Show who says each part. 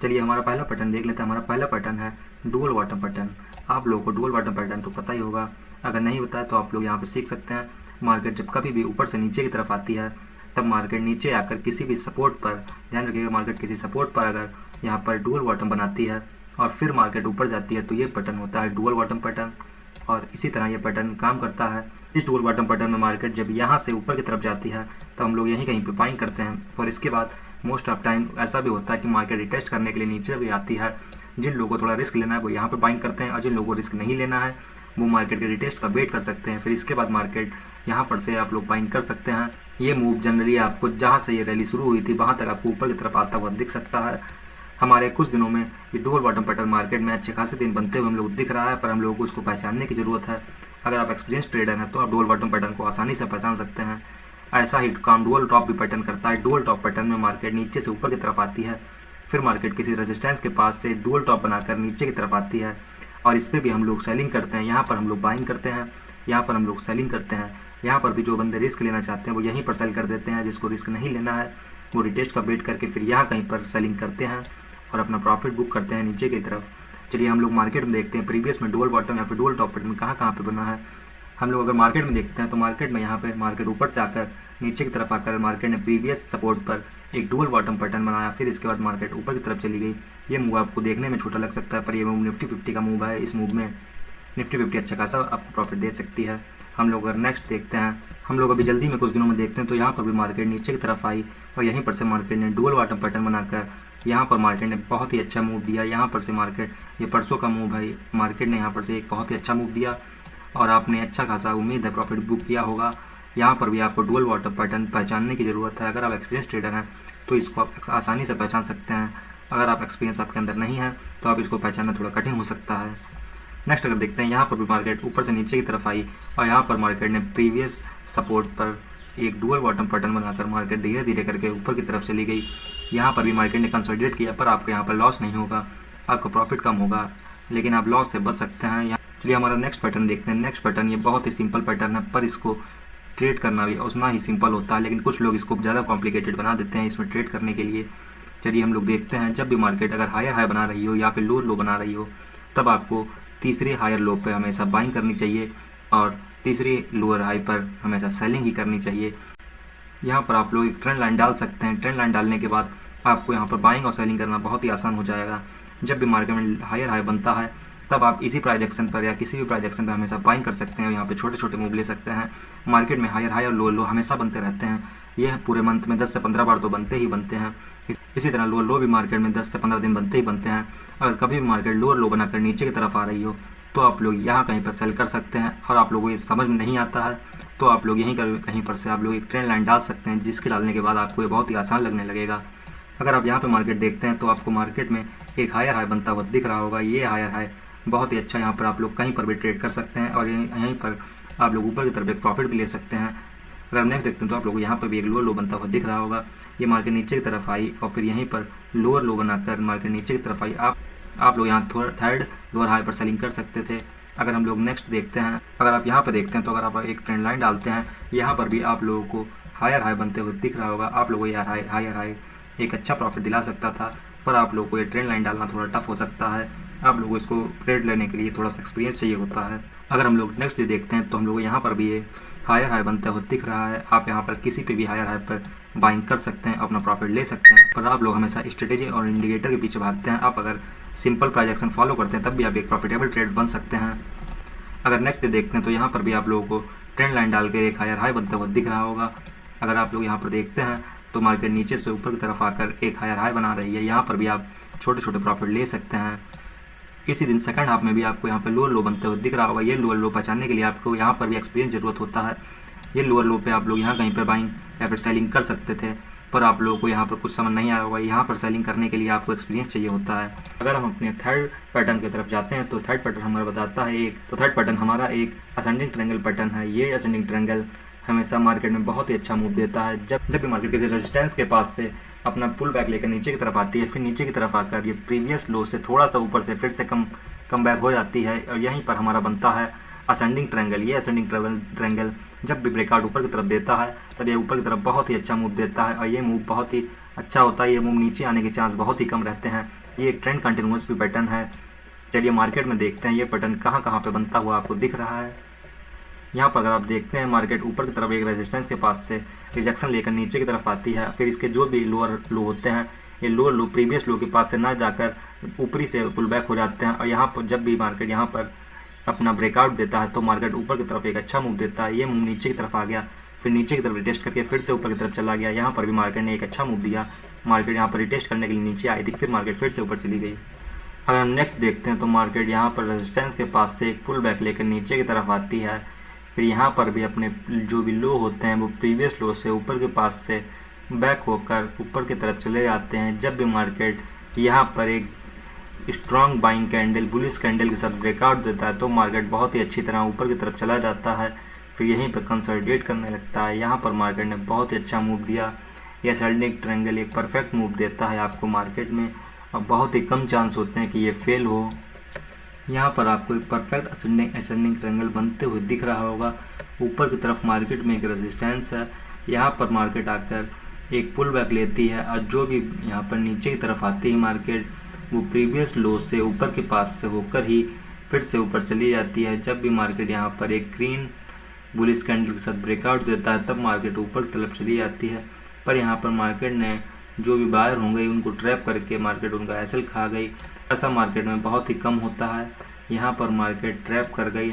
Speaker 1: चलिए हमारा पहला पैटर्न देख लेते हैं। हमारा पहला पैटर्न है डुअल बॉटम पैटर्न। आप लोगों को डुअल बॉटम पैटर्न तो पता ही होगा, अगर नहीं बताया तो आप लोग यहाँ पर सीख सकते हैं। मार्केट जब कभी भी ऊपर से नीचे की तरफ आती है तब मार्केट नीचे आकर किसी भी सपोर्ट पर, ध्यान रखिएगा, मार्केट किसी सपोर्ट पर अगर यहाँ पर डुअल बॉटम बनाती है और फिर मार्केट ऊपर जाती है तो ये पैटर्न होता है डुअल बॉटम पैटर्न। और इसी तरह ये पैटर्न काम करता है। इस डुअल बॉटम पैटर्न में मार्केट जब यहाँ से ऊपर की तरफ जाती है तो हम लोग यहीं कहीं पे बाइंग करते हैं। और इसके बाद मोस्ट ऑफ टाइम ऐसा भी होता है कि मार्केट रिटेस्ट करने के लिए नीचे भी आती है। जिन लोगों को थोड़ा रिस्क लेना है वो यहाँ पर बाइंग करते हैं, और जिन लोगों को रिस्क नहीं लेना है वो मार्केट के रिटेस्ट का वेट कर सकते हैं। फिर इसके बाद मार्केट यहाँ पर से आप लोग बाइंग कर सकते हैं। ये मूव जनरली आपको जहाँ से ये रैली शुरू हुई थी वहाँ तक आपको ऊपर की तरफ आता हुआ दिख सकता है। हमारे कुछ दिनों में ये डुअल बॉटम पैटर्न मार्केट में अच्छे खासे दिन बनते हुए हम लोग दिख रहा है, पर हम लोगों को उसको पहचानने की ज़रूरत है। अगर आप एक्सपीरियंस ट्रेडर हैं तो आप डुअल बॉटम पैटर्न को आसानी से पहचान सकते हैं। ऐसा ही काम डुअल टॉप भी पैटर्न करता है। डुअल टॉप पैटर्न में मार्केट नीचे से ऊपर की तरफ आती है, फिर मार्केट किसी रेजिस्टेंस के पास से डुअल टॉप बनाकर नीचे की तरफ आती है, और इस पर भी हम लोग सेलिंग करते हैं। यहाँ पर हम लोग बाइंग करते हैं, यहाँ पर हम लोग सेलिंग करते हैं। यहाँ पर भी जो बंदे रिस्क लेना चाहते हैं वो यहीं पर सेल कर देते हैं। जिसको रिस्क नहीं लेना है वो रिटेस्ट का वेट करके फिर यहाँ कहीं पर सेलिंग करते हैं और अपना प्रॉफिट बुक करते हैं नीचे की तरफ। चलिए हम लोग मार्केट में देखते हैं प्रीवियस में डुअल बॉटम या फिर डुअल टॉप पैटर्न कहाँ कहाँ पे बना है। हम लोग अगर मार्केट में देखते हैं तो मार्केट में यहाँ पे मार्केट ऊपर से आकर नीचे की तरफ आकर मार्केट ने प्रीवियस सपोर्ट पर एक डुअल बॉटम पैटर्न बनाया, फिर इसके बाद मार्केट ऊपर की तरफ चली गई। ये मूव आपको देखने में छोटा लग सकता है, पर ये मूव निफ्टी 50 का मूव है। इस मूव में निफ्टी 50 अच्छा खासा आपको प्रॉफिट दे सकती है। हम लोग अगर नेक्स्ट देखते हैं, हम लोग अभी जल्दी में कुछ दिनों में देखते हैं तो यहाँ पर भी मार्केट नीचे की तरफ आई और यहीं पर से मार्केट ने डुअल बॉटम पैटर्न बनाकर यहाँ पर मार्केट ने बहुत ही अच्छा मूव दिया। यहाँ पर से मार्केट, ये परसों का मूव है, मार्केट ने यहाँ पर से एक बहुत ही अच्छा मूव दिया और आपने अच्छा खासा उम्मीद है प्रॉफिट बुक किया होगा। यहाँ पर भी आपको डुअल बॉटम पैटर्न पहचानने की ज़रूरत है। अगर आप एक्सपीरियंस ट्रेडर हैं तो इसको आप आसानी से पहचान सकते हैं। अगर आप एक्सपीरियंस आपके अंदर नहीं है तो आप इसको पहचानना थोड़ा कठिन हो सकता है। नेक्स्ट अगर देखते हैं, यहाँ पर भी मार्केट ऊपर से नीचे की तरफ आई और यहाँ पर मार्केट ने प्रीवियस सपोर्ट पर एक डुअल बॉटम पैटर्न बनाकर मार्केट धीरे धीरे करके ऊपर की तरफ चली गई। यहाँ पर भी मार्केट ने कंसोलिडेट किया, पर आपको यहाँ पर लॉस नहीं होगा, आपका प्रॉफिट कम होगा, लेकिन आप लॉस से बच सकते हैं। चलिए हमारा नेक्स्ट पैटर्न देखते हैं। नेक्स्ट पैटर्न ये बहुत ही सिंपल पैटर्न है, पर इसको ट्रेड करना भी उतना ही सिंपल होता है, लेकिन कुछ लोग इसको ज़्यादा कॉम्प्लिकेटेड बना देते हैं इसमें ट्रेड करने के लिए। चलिए हम लोग देखते हैं, जब भी मार्केट अगर हायर हाई बना रही हो या फिर लोअर लो बना रही हो तब आपको तीसरे हायर लो पे हमेशा बाइंग करनी चाहिए और तीसरी लोअर हाई पर हमेशा सेलिंग ही करनी चाहिए। यहाँ पर आप लोग एक ट्रेंड लाइन डाल सकते हैं। ट्रेंड लाइन डालने के बाद आपको यहाँ पर बाइंग और सेलिंग करना बहुत ही आसान हो जाएगा। जब भी मार्केट में हायर हाई बनता है तब आप इसी प्राइस एक्शन पर या किसी भी प्राइस एक्शन पर हमेशा बाइंग कर सकते हैं। यहाँ पे छोटे छोटे मूव ले सकते हैं। मार्केट में हायर हाई और लोअर लो हमेशा बनते रहते हैं। ये पूरे मंथ में 10 से 15 बार तो बनते ही बनते हैं। इसी तरह लोअर लो भी मार्केट में 10 से 15 दिन बनते ही बनते हैं। अगर कभी भी मार्केट लोअर लो बनाकर नीचे की तरफ आ रही हो तो आप लोग यहाँ कहीं पर सेल कर सकते हैं। और आप लोगों को ये समझ में नहीं आता है तो आप लोग यहीं कहीं पर से आप लोग एक ट्रेंड लाइन डाल सकते हैं, जिसके डालने के बाद आपको ये बहुत ही आसान लगने लगेगा। अगर आप यहाँ पे मार्केट देखते हैं तो आपको मार्केट में एक हायर हाई बनता हुआ दिख रहा होगा। ये हायर हाई बहुत ही अच्छा, यहाँ पर आप लोग कहीं पर भी ट्रेड कर सकते हैं और यहीं पर आप लोग ऊपर की तरफ एक प्रॉफिट भी ले सकते हैं। अगर हम नेक्स्ट देखते हैं तो आप लोग यहाँ पर भी एक लोअर लो बनता हुआ दिख रहा होगा। ये मार्केट नीचे की तरफ आई और फिर यहीं पर लोअर लो बनाकर मार्केट नीचे की तरफ आई। आप लोग यहाँ थर्ड लोअर हाई पर सेलिंग कर सकते थे। अगर हम लोग नेक्स्ट देखते हैं, अगर आप यहाँ पर देखते हैं तो अगर आप एक ट्रेंड लाइन डालते हैं, यहाँ पर भी आप लोगों को हायर हाई बनते हुए दिख रहा होगा। आप लोगों को हायर हाई एक अच्छा प्रॉफिट दिला सकता था, पर आप लोगों को ये ट्रेंड लाइन डालना थोड़ा टफ हो सकता है। आप लोगों को इसको ट्रेड लेने के लिए थोड़ा सा एक्सपीरियंस चाहिए होता है। अगर हम लोग नेक्स्ट डे देखते हैं तो हम लोग यहाँ पर भी ये हायर हाई बनते हुए दिख रहा है। आप यहाँ पर किसी पे भी हायर हाई पर बाइंग कर सकते हैं, अपना प्रॉफिट ले सकते हैं। पर आप लोग हमेशा स्ट्रेटेजी और इंडिकेटर के पीछे भागते हैं। आप अगर सिंपल प्राइस एक्शन फॉलो करते हैं तब भी आप एक प्रॉफिटेबल ट्रेड बन सकते हैं। अगर नेक्स्ट डे देखते हैं तो यहाँ पर भी आप लोगों को ट्रेंड लाइन डाल के एक हायर हाई बनते हुए दिख रहा होगा। अगर आप लोग यहाँ पर देखते हैं तो मार्केट नीचे से ऊपर की तरफ आकर एक हायर हाई बना रही है। यहाँ पर भी आप छोटे छोटे प्रॉफिट ले सकते हैं। इसी दिन सेकंड हाफ में भी आपको यहाँ पर लोअर लो बनते हुए दिख रहा होगा। ये लोअर लो पहचानने के लिए आपको यहाँ पर भी एक्सपीरियंस जरूरत होता है। ये लोअर लो पे आप लोग यहाँ कहीं पर बाइंग या फिर सेलिंग कर सकते थे, पर आप लोगों को यहाँ पर कुछ समझ नहीं आया होगा। यहाँ पर सेलिंग करने के लिए आपको एक्सपीरियंस चाहिए होता है। अगर हम अपने थर्ड पैटर्न की तरफ जाते हैं तो थर्ड पैटर्न हमारा बताता है थर्ड पैटर्न हमारा एक असेंडिंग ट्रायंगल पैटर्न है। ये असेंडिंग ट्रायंगल हमेशा मार्केट में बहुत ही अच्छा मूव देता है। जब भी मार्केट किसी रेजिस्टेंस के पास से अपना पुल बैक लेकर नीचे की तरफ आती है, फिर नीचे की तरफ आकर ये प्रीवियस लो से थोड़ा सा ऊपर से फिर से कम बैक हो जाती है और यहीं पर हमारा बनता है असेंडिंग ट्रायंगल। ये असेंडिंग ट्रायंगल जब भी ब्रेकआउट ऊपर की तरफ देता है तब ये ऊपर की तरफ बहुत ही अच्छा मूव देता है और ये मूव बहुत ही अच्छा होता है। ये मूव नीचे आने के चांस बहुत ही कम रहते हैं। ये एक ट्रेंड कंटिन्यूस भी पैटर्न है। चलिए मार्केट में देखते हैं ये पैटर्न कहाँ कहाँ पे बनता हुआ आपको दिख रहा है। यहाँ पर अगर आप देखते हैं मार्केट ऊपर की तरफ एक रेजिस्टेंस के पास से रिजेक्शन लेकर नीचे की तरफ आती है, फिर इसके जो भी लोअर लो होते हैं ये लोअर लो प्रीवियस लो के पास से ना जाकर ऊपरी से पुल बैक हो जाते हैं, और यहाँ पर जब भी मार्केट यहाँ पर अपना ब्रेकआउट देता है तो मार्केट ऊपर की तरफ एक अच्छा मूव देता है। ये मूव नीचे की तरफ आ गया, फिर नीचे की तरफ रिटेस्ट करके फिर से ऊपर की तरफ चला गया। यहाँ पर भी मार्केट ने एक अच्छा मूव दिया, मार्केट यहाँ पर रिटेस्ट करने के लिए नीचे आई थी, फिर मार्केट फिर से ऊपर चली गई। अगर हम नेक्स्ट देखते हैं तो मार्केट यहाँ पर रेजिस्टेंस के पास से एक पुल बैक लेकर नीचे की तरफ आती है, फिर यहाँ पर भी अपने जो भी लो होते हैं वो प्रीवियस लो से ऊपर के पास से बैक होकर ऊपर की तरफ चले जाते हैं। जब भी मार्केट यहाँ पर एक strong buying candle bullish candle के साथ ब्रेकआउट देता है तो मार्केट बहुत ही अच्छी तरह ऊपर की तरफ चला जाता है, फिर यहीं पर कंसोलिडेट करने लगता है। यहाँ पर मार्केट ने बहुत ही अच्छा मूव दिया। यह असेंडिंग ट्रायंगल एक परफेक्ट मूव देता है आपको मार्केट में, और बहुत ही कम चांस होते हैं कि ये फेल हो। यहाँ पर आपको एक परफेक्ट असेंडिंग ट्रायंगल बनते हुए दिख रहा होगा। ऊपर की तरफ मार्केट में एक रेजिस्टेंस है, यहाँ पर मार्केट आकर एक पुल बैक लेती है, और जो भी यहाँ पर नीचे की तरफ आती है मार्केट वो प्रीवियस लो से ऊपर के पास से होकर ही फिर से ऊपर चली जाती है। जब भी मार्केट यहाँ पर एक ग्रीन बुलिश कैंडल के साथ ब्रेकआउट देता है तब मार्केट ऊपर की तरफ चली जाती है, पर यहाँ पर मार्केट ने जो भी बायर होंगे उनको ट्रैप करके मार्केट उनका एसएल खा गई। ऐसा मार्केट में बहुत ही कम होता है। यहाँ पर मार्केट ट्रैप कर गई